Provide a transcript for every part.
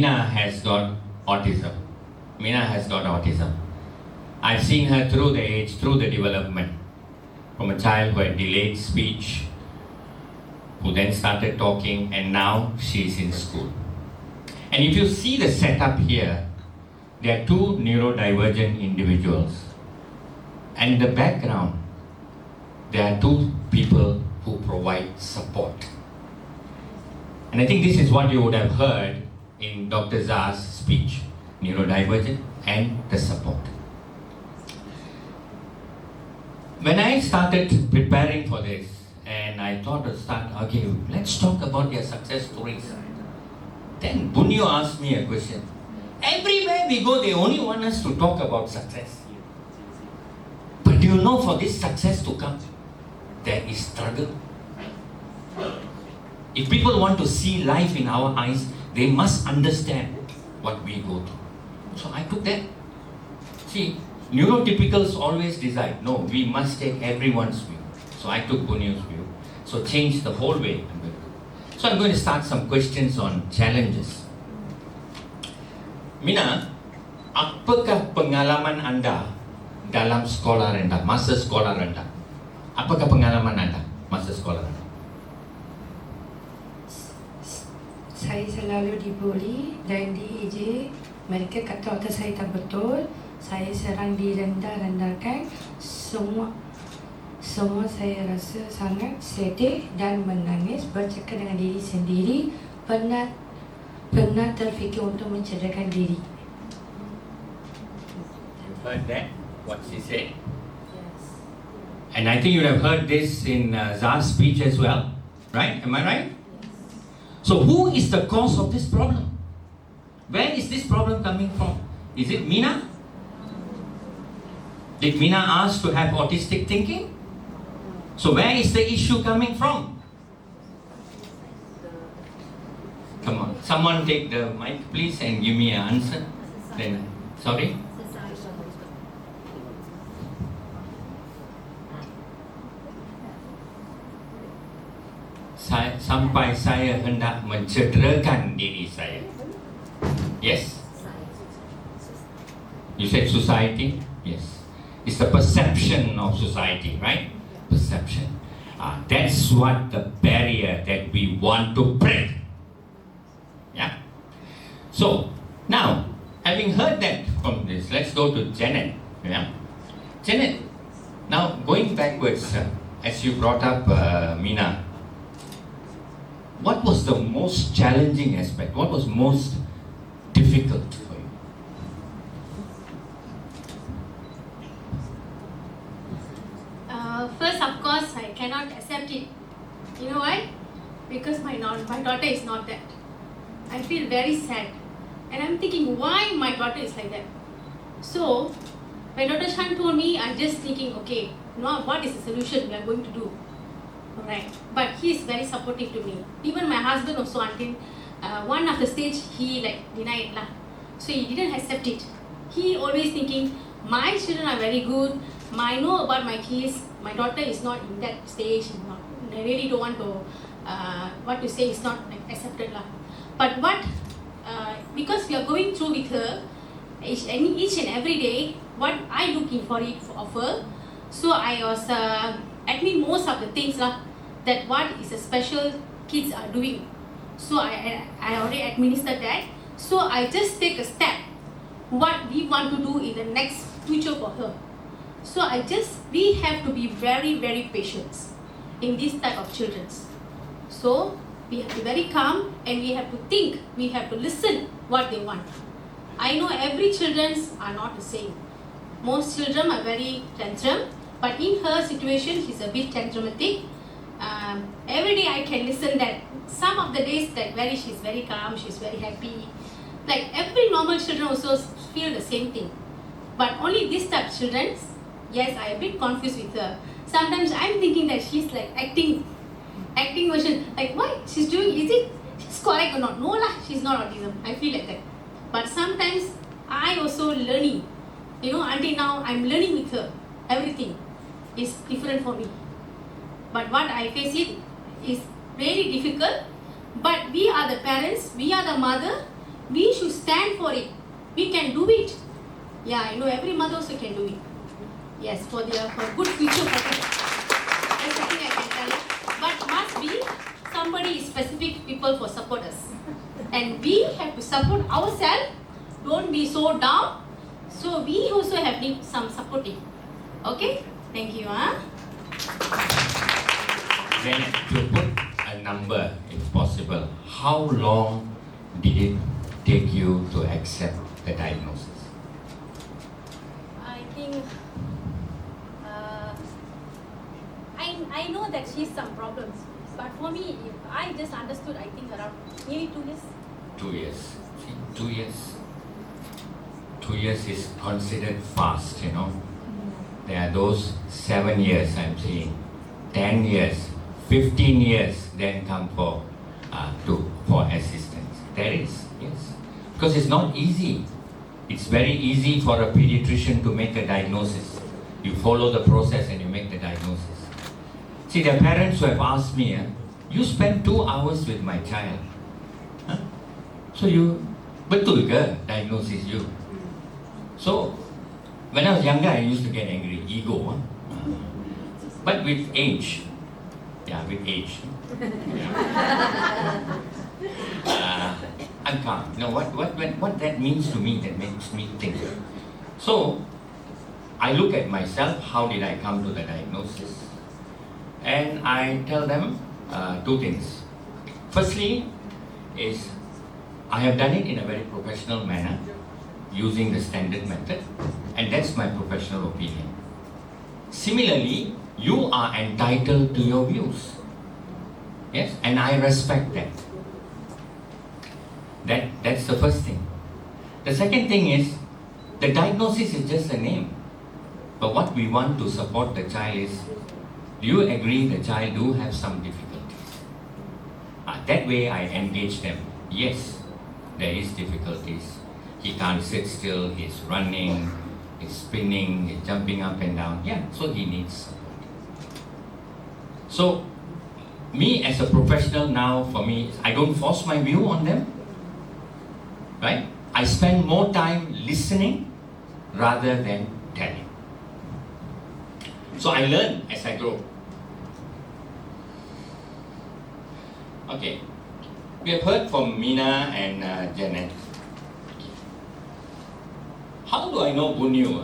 Mina has got autism. Mina has got autism. I've seen her through the age, through the development. From a child who had delayed speech, who then started talking, and now she's in school. And if you see the setup here, there are two neurodivergent individuals. And in the background, there are two people who provide support. And I think this is what you would have heard in Dr. Zah's speech, neurodivergent and the support. When I started preparing for this, and I thought to start, okay, let's talk about their success stories. Then Bunyo asked me a question. Everywhere we go, they only want us to talk about success. But do you know, for this success to come, there is struggle. If people want to see life in our eyes, they must understand what we go through. So I took that. See, neurotypicals always decide, no, we must take everyone's view. So I took Bunyo's view. So change the whole way I'm going to do. So I'm going to start some questions on challenges. Mina, apakah pengalaman anda dalam sekolah rendah, masa sekolah rendah? Apakah pengalaman anda masa sekolah rendah? Saya selalu dibuli dan diejek. Mereka kata otak saya tak betul. Saya serang direndah-rendahkan. Semua saya rasa sangat sedih dan menangis. Bercakap dengan diri sendiri. Pernah terfikir untuk mencederakan diri. You heard that? What she said? Yes. And I think you have heard this in Zah's speech as well, right? Am I right? So who is the cause of this problem? Where is this problem coming from? Is it Mina? Did Mina ask to have autistic thinking? So where is the issue coming from? Come on, someone take the mic please and give me an answer. Then, sorry? Sampai saya hendak mencederakan diri saya. Yes. You said society? Yes. It's the perception of society, right? Perception. That's what the barrier that we want to break. Yeah. So now, having heard that from this, let's go to Janet. Yeah. Janet. Now going backwards, as you brought up Mina. What was the most challenging aspect? What was most difficult for you? First, of course, I cannot accept it. You know why? Because my daughter is not that. I feel very sad. And I'm thinking, why my daughter is like that? So, when Dr. Chan told me, I'm just thinking, okay, now what is the solution we are going to do? Right, but he is very supportive to me. Even my husband also, until one of the stage, he denied lah. So he didn't accept it. He always thinking, my children are very good. I know about my kids. My daughter is not in that stage. I really don't want to, what to say, is not accepted lah. But because we are going through with her, each and every day, what I looking for it of her. So I was admit most of the things lah. That what is a special kids are doing. So I already administered that. So I just take a step what we want to do in the next future for her. So we have to be very, very patient in this type of children. So we have to be very calm and we have to think, we have to listen what they want. I know every children are not the same. Most children are very tantrum, but in her situation, she's a bit tantrumatic. Every day I can listen that some of the days that she's very calm, she's very happy. Like every normal children also feel the same thing. But only this type of children, yes, I am a bit confused with her. Sometimes I'm thinking that she's like acting version. Like why she's doing, is it she's correct or not? No lah, she's not autism. I feel like that. But sometimes I also learning. Until now I'm learning with her. Everything is different for me. But what I face it is very difficult. But we are the parents, we are the mother, We should stand for it. We can do it. Yeah, I know every mother also can do it. Yes, for good future for them. That's the thing I can tell you. But must be somebody specific people for support us. And we have to support ourselves. Don't be so down. So we also have need some supporting. Okay? Thank you. Then to put a number, if possible, how long did it take you to accept the diagnosis? I think I know that she's some problems, but for me, if I just understood, I think around nearly 2 years. 2 years. See, 2 years. 2 years is considered fast, you know. There are those 7 years, I'm saying, 10 years, 15 years, then come for assistance. There is, yes. Because it's not easy. It's very easy for a pediatrician to make a diagnosis. You follow the process and you make the diagnosis. See, the parents who have asked me, you spend 2 hours with my child. Huh? So you, betul ke diagnosis you? So, when I was younger, I used to get angry, ego. But with age, I'm calm. You know what that means to me, that makes me think. So, I look at myself, how did I come to the diagnosis? And I tell them 2 things. Firstly, is I have done it in a very professional manner, using the standard method, and that's my professional opinion. Similarly, you are entitled to your views. Yes, and I respect that. That's the first thing. The second thing is, the diagnosis is just a name. But what we want to support the child is, do you agree the child do have some difficulties? That way I engage them. Yes, there is difficulties. He can't sit still, he's running, he's spinning, he's jumping up and down. Yeah, so he needs support. So, me as a professional now, for me, I don't force my view on them. Right? I spend more time listening rather than telling. So I learn as I grow. Okay. We have heard from Mina and Janet. How do I know Bunyu?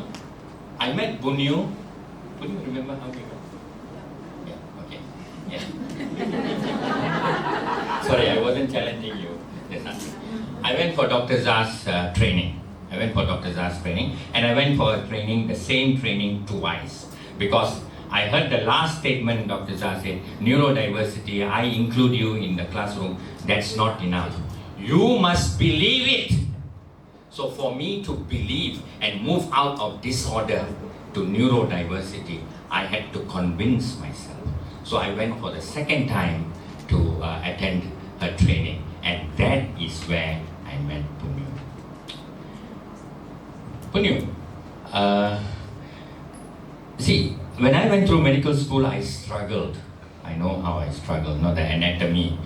I met Bunyu. Bunyu, remember how we met? Yeah, okay. Yeah. Sorry, I wasn't challenging you. I went for Dr. Zha's training. And I went for a training, the same training twice. Because I heard the last statement Dr. Zha said, neurodiversity, I include you in the classroom. That's not enough. You must believe it. So for me to believe and move out of disorder to neurodiversity, I had to convince myself. So I went for the second time to attend her training. And that is where I met Bunyu. Bunyu, see, when I went through medical school, I struggled. I know how I struggled, not the anatomy.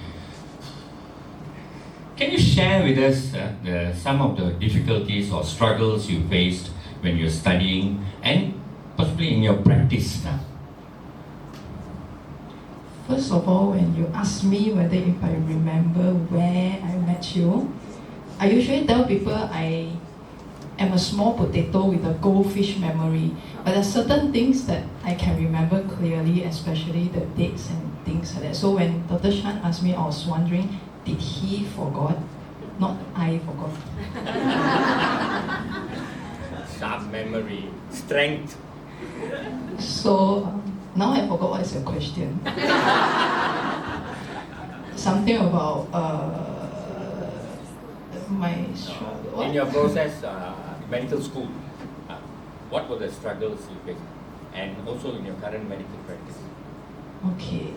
Can you share with us some of the difficulties or struggles you faced when you're studying and possibly in your practice now? First of all, when you ask me whether if I remember where I met you, I usually tell people I am a small potato with a goldfish memory. But there are certain things that I can remember clearly, especially the dates and things like that. So when Dr. Shan asked me, I was wondering, did he forgot? Not I forgot. Sharp memory, strength. So now I forgot what is your question. Something about my struggle. In your process, medical school, what were the struggles you faced? And also in your current medical practice? Okay.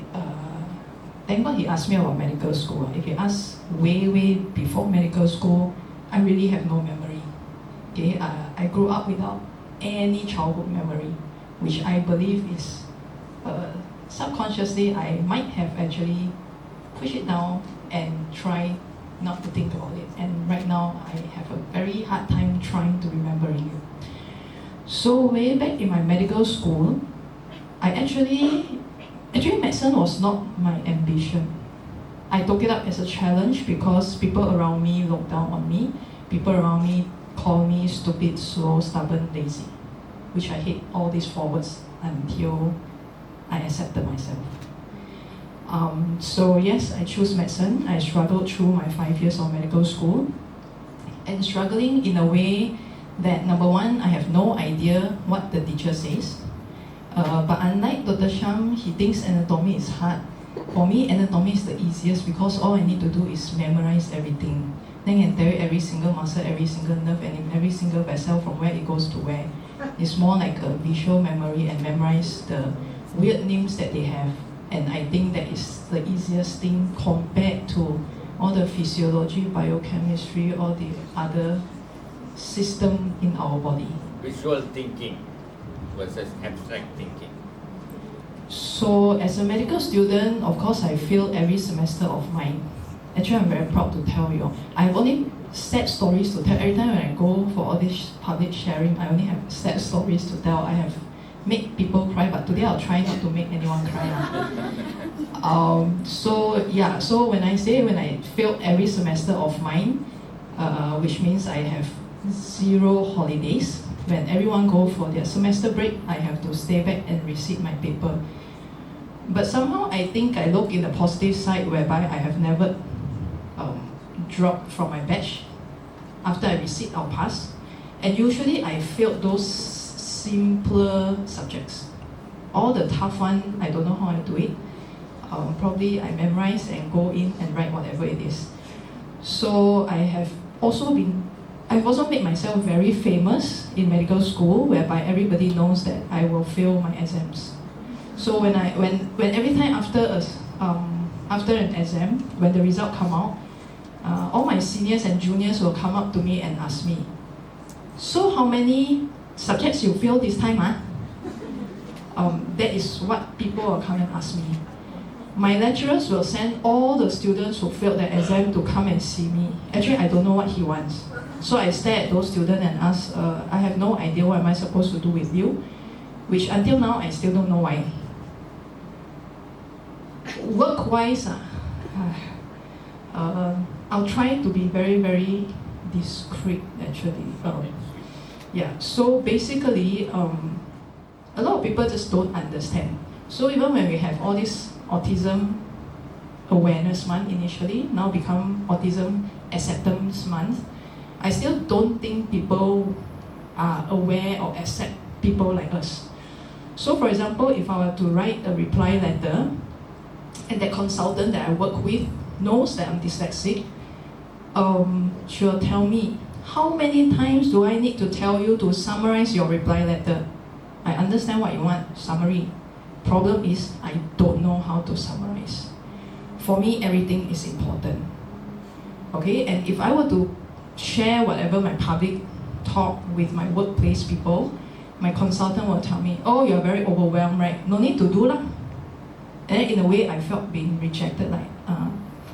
Thank God he asked me about medical school. If he asked way before medical school, I really have no memory. Okay, I grew up without any childhood memory, which I believe is subconsciously I might have actually pushed it down and try not to think about it. And right now, I have a very hard time trying to remembering it. So way back in my medical school, I actually medicine was not my ambition. I took it up as a challenge because people around me looked down on me. People around me call me stupid, slow, stubborn, lazy, which I hate all these forwards until I accepted myself. So yes, I chose medicine. I struggled through my 5 years of medical school, and struggling in a way that, number one, I have no idea what the teacher says. But unlike Dr. Sham, he thinks anatomy is hard. For me, anatomy is the easiest because all I need to do is memorize everything. Then I can tell you every single muscle, every single nerve, and every single vessel from where it goes to where. It's more like a visual memory and memorize the weird names that they have. And I think that is the easiest thing compared to all the physiology, biochemistry, all the other system in our body. Visual thinking versus abstract thinking. So as a medical student, of course, I failed every semester of mine. Actually, I'm very proud to tell you. I have only sad stories to tell. Every time when I go for all this public sharing, I only have sad stories to tell. I have made people cry, but today I'll try not to make anyone cry. So when I failed every semester of mine, which means I have 0 holidays. When everyone go for their semester break, I have to stay back and recite my paper. But somehow I think I look in the positive side whereby I have never dropped from my batch. After I recite, I'll pass. And usually I failed those simpler subjects. All the tough one, I don't know how I do it. Probably I memorize and go in and write whatever it is. So I've also made myself very famous in medical school, whereby everybody knows that I will fail my exams. So when every time after an exam, when the result come out, all my seniors and juniors will come up to me and ask me, "So how many subjects you failed this time, huh?" That is what people will come and ask me. My lecturers will send all the students who failed the exam to come and see me. Actually, I don't know what he wants. So I stare at those students and ask, I have no idea what am I supposed to do with you, which until now I still don't know why. Work-wise, I'll try to be very, very discreet actually. So basically, a lot of people just don't understand. So even when we have all this Autism Awareness Month initially, now become Autism Acceptance Month, I still don't think people are aware or accept people like us. So for example, if I were to write a reply letter, and that consultant that I work with knows that I'm dyslexic, she will tell me, how many times do I need to tell you to summarize your reply letter? I understand what you want, summary. Problem is, I don't know how to summarize. For me, everything is important. Okay, and if I were to share whatever my public talk with my workplace people, my consultant will tell me, "Oh, you're very overwhelmed, right? No need to do lah." And then in a way, I felt being rejected. Like,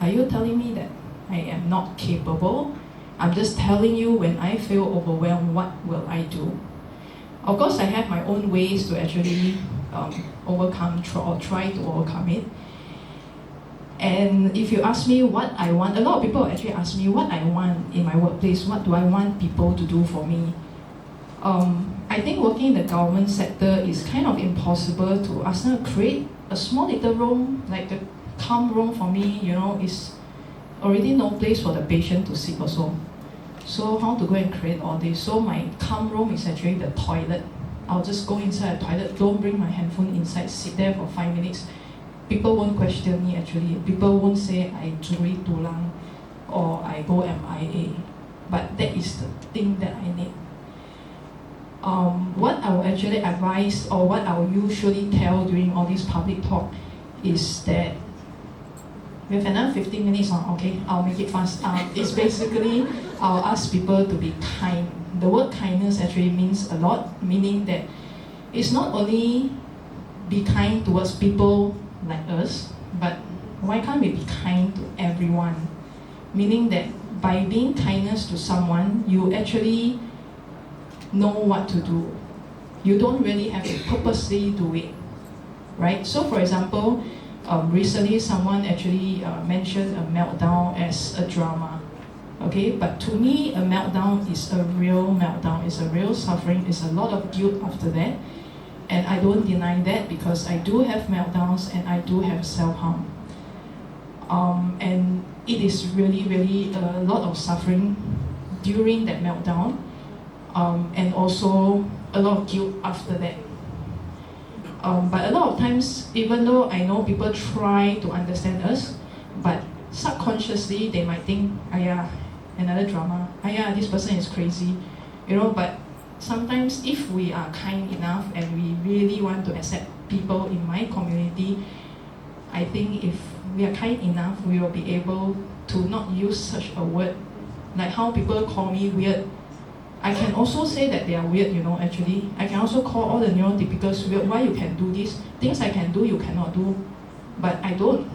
are you telling me that I am not capable? I'm just telling you when I feel overwhelmed, what will I do? Of course, I have my own ways to actually try to overcome it. And if you ask me what I want, a lot of people actually ask me what I want in my workplace, what do I want people to do for me? I think working in the government sector is kind of impossible to ask them to create a small little room, like the calm room for me, is already no place for the patient to sit also. So how to go and create all this? So my calm room is actually the toilet. I'll just go inside the toilet, don't bring my handphone inside, sit there for 5 minutes. People won't question me actually. People won't say I juri tulang or I go MIA. But that is the thing that I need. What I will actually advise or what I will usually tell during all this public talk is that we have another 15 minutes on, okay, I'll make it fast. It's basically, I'll ask people to be kind. The word kindness actually means a lot, meaning that it's not only be kind towards people like us, but why can't we be kind to everyone? meaning that by being kindness to someone, you actually know what to do. You don't really have to purposely do it, right? So for example, recently someone actually mentioned a meltdown as a drama. Okay, but to me, a meltdown is a real meltdown, it's a real suffering, it's a lot of guilt after that. And I don't deny that because I do have meltdowns and I do have self-harm. And it is really, really a lot of suffering during that meltdown, and also a lot of guilt after that. But a lot of times, even though I know people try to understand us, but subconsciously they might think, another drama, this person is crazy, but sometimes if we are kind enough and we really want to accept people in my community, I think if we are kind enough, we will be able to not use such a word. Like how people call me weird, I can also say that they are weird, actually. I can also call all the neurotypicals weird. Why you can do this? Things I can do, you cannot do. But I don't.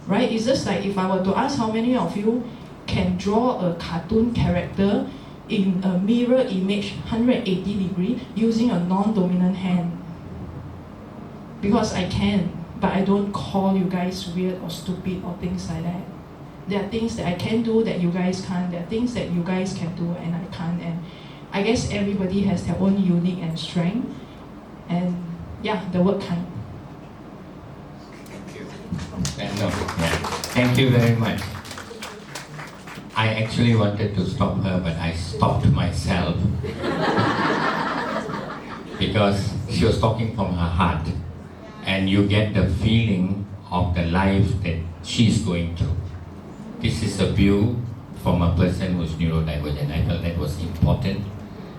Right? It's just like if I were to ask how many of you can draw a cartoon character in a mirror image 180 degree using a non-dominant hand. Because I can, but I don't call you guys weird or stupid or things like that. There are things that I can do that you guys can't. There are things that you guys can do and I can't. And I guess everybody has their own unique and strength. And the word kind. Thank you. Thank you very much. I actually wanted to stop her, but I stopped myself because she was talking from her heart, and you get the feeling of the life that she's going through. This is a view from a person who's neurodivergent. I felt that was important,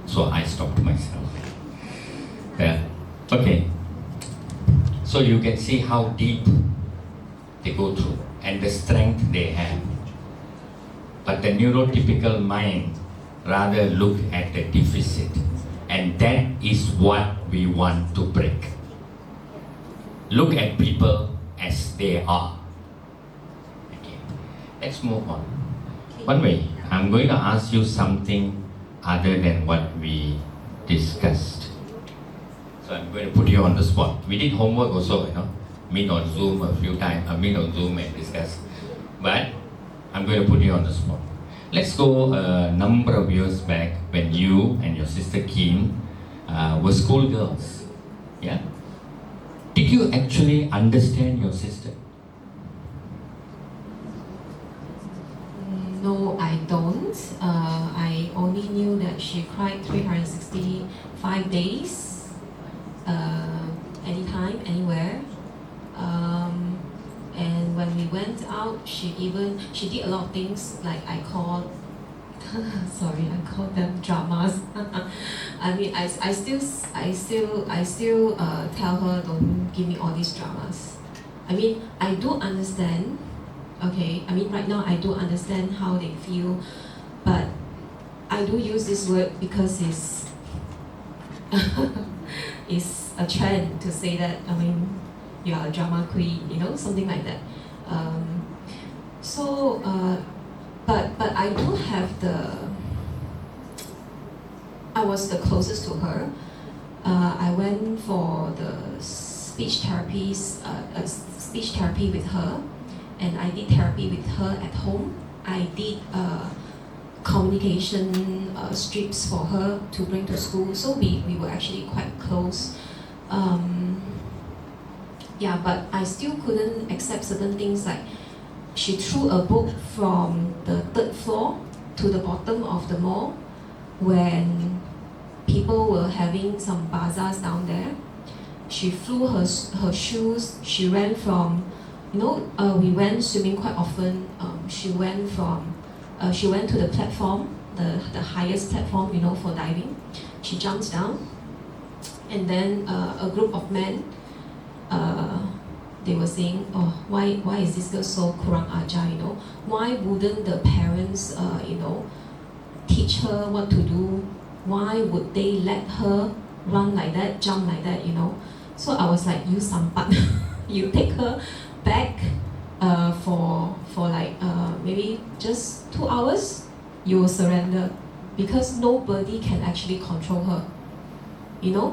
so I stopped myself. Okay, so you can see how deep they go through and the strength they have. But the neurotypical mind rather look at the deficit, and that is what we want to break. Look at people as they are. Okay, let's move on. One way, I'm going to ask you something other than what we discussed. So I'm going to put you on the spot. We did homework also, meet on Zoom a few times, meet on Zoom and discuss. But I'm going to put you on the spot. Let's go a number of years back when you and your sister Kim were schoolgirls. Yeah? Did you actually understand your sister? No, I don't. I only knew that she cried 365 days, anytime, anywhere. And when we went out, she did a lot of things like I call them dramas. I mean, I still tell her, don't give me all these dramas. I mean, I do understand. Okay, I mean right now I do understand how they feel, but I do use this word because it's it's a trend to say that. I mean, you are a drama queen, something like that. But I do have I was the closest to her. I went for the speech therapy with her, and I did therapy with her at home. I did communication strips for her to bring to school, so we were actually quite close. But I still couldn't accept certain things, like she threw a book from the 3rd floor to the bottom of the mall when people were having some bazaars down there. She threw her shoes. She ran from, we went swimming quite often. She went to the platform, the highest platform, for diving. She jumps down, and then a group of men, they were saying, why is this girl so kurang ajar, Why wouldn't the parents, teach her what to do? Why would they let her run like that, jump like that, So I was like, you sampat, you take her back for like maybe just 2 hours, you will surrender because nobody can actually control her. You know,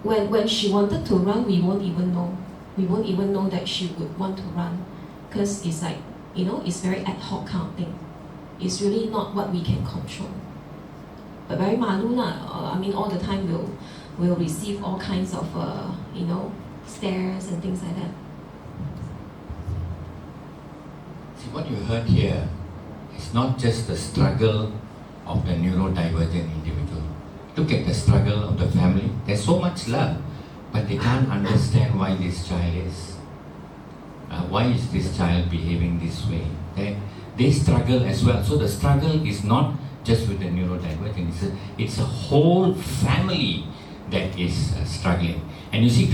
when she wanted to run, we won't even know. We won't even know that she would want to run because it's like, you know, it's very ad hoc kind of thing. It's really not what we can control. But very malu lah. I mean, all the time we'll receive all kinds of you know, stares and things like that. See, what you heard here is not just the struggle of the neurodivergent individual. Look at the struggle of the family. There's so much love, but they can't understand why this child is. Why is this child behaving this way? They struggle as well. So the struggle is not just with the neurodivergent. It's a whole family that is struggling. And you see,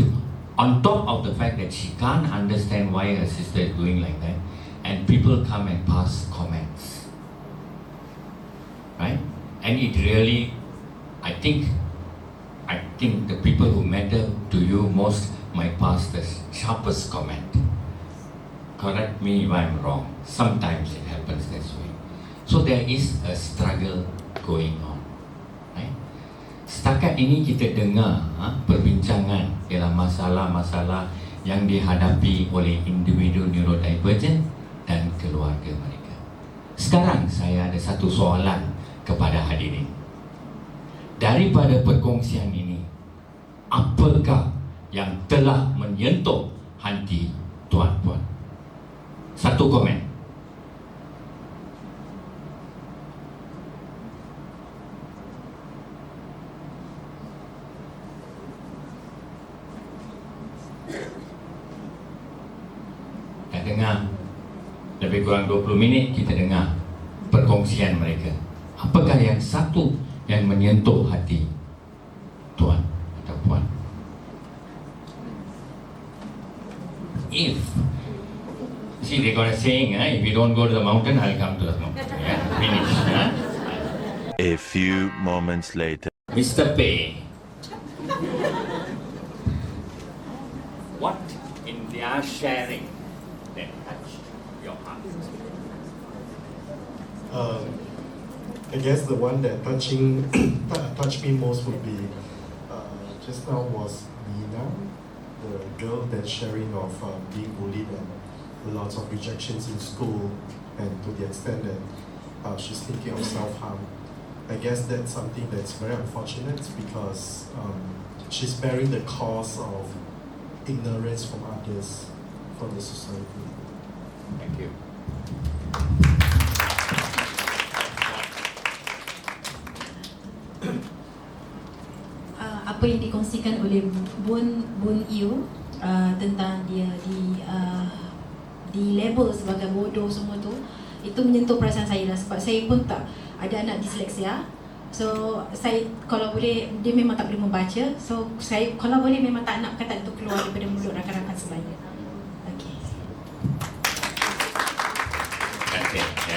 on top of the fact that she can't understand why her sister is doing like that, and people come and pass comments, right? And it really, I think the people who matter to you most might pass the sharpest comment. Correct me if I'm wrong. Sometimes it happens this way. So there is a struggle going on, right? Setakat ini kita dengar perbincangan dalam masalah-masalah yang dihadapi oleh individu neurodivergent dan keluarga mereka. Sekarang saya ada satu soalan kepada hadirin. Daripada perkongsian ini, apakah yang telah menyentuh hati tuan-tuan? Satu komen. Dah dengar lebih kurang 20 minit kita dengar perkongsian mereka. Apakah yang satu yang menyentuh hati tuan atau puan? If see, they got a saying, if you don't go to the mountain, I'll come to the mountain. Yeah, finish. A few moments later. Mr. Pei, what in their sharing that touched your heart? I guess the one that touched me most would be just now was Nina, the girl that's sharing of being bullied and lots of rejections in school, and to the extent that she's thinking of self-harm. I guess that's something that's very unfortunate because she's bearing the cost of ignorance from others, from the society. Thank you. Apa yang dikongsikan oleh Bun Yu tentang dia di label sebagai bodoh semua tu, itu menyentuh perasaan saya lah, sebab saya pun tak ada anak disleksia. So saya kalau boleh, dia memang tak boleh membaca, so saya kalau boleh memang tak nak kata itu keluar daripada mulut rakan-rakan sebaya. Okay. Okay.